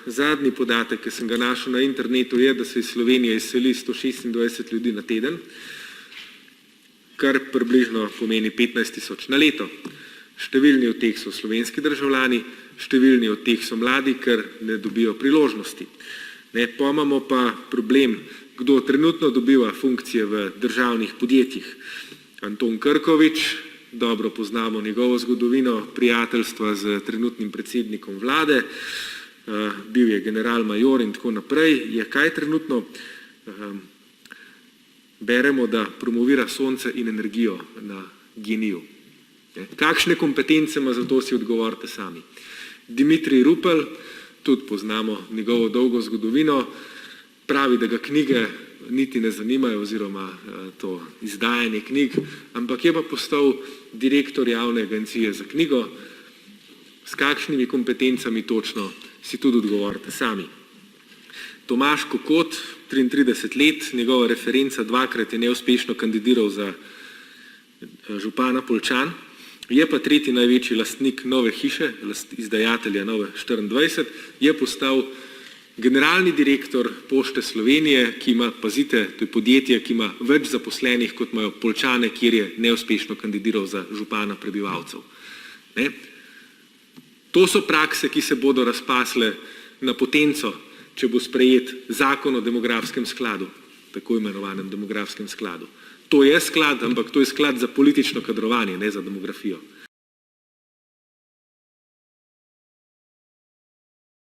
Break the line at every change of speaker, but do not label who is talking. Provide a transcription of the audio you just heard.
zadnji podatek, ki sem ga našel na internetu, je, da se iz Slovenije izseli 126 ljudi na teden, kar približno pomeni 15.000 na leto. Številni od teh so slovenski državljani, številni od teh so mladi, ker ne dobijo priložnosti. Pa imamo pa problem, kdo trenutno dobiva funkcije v državnih podjetjih. Anton Krkovič, dobro poznamo njegovo zgodovino prijateljstva z trenutnim predsednikom vlade, bil je general major in tako naprej. Je kaj trenutno? Beremo, da promovira sonce in energijo na GEN-I-ju. Kakšne kompetence ima, za to si odgovorite sami. Dimitrij Rupel, tudi poznamo njegovo dolgo zgodovino, pravi, da ga knjige niti ne zanimajo oziroma to izdajanje knjig, ampak je pa postal direktor javne agencije za knjigo. S kakšnimi kompetencami točno, si tudi odgovorite sami. Tomaž Kokot, 33 let, njegova referenca, dvakrat je neuspešno kandidiral za župana Poljčan, je pa tretji največji lastnik Nove hiše, izdajatelja Nove 24, je postal generalni direktor Pošte Slovenije, ki ima, pazite, to je podjetje, ki ima več zaposlenih, kot imajo Poljčane, kjer je neuspešno kandidiral za župana prebivalcev. To so prakse, ki se bodo razpasle na potenco, če bo sprejet zakon o demografskem skladu, tako imenovanem demografskem skladu. To je sklad, ampak to je sklad za politično kadrovanje, ne za demografijo.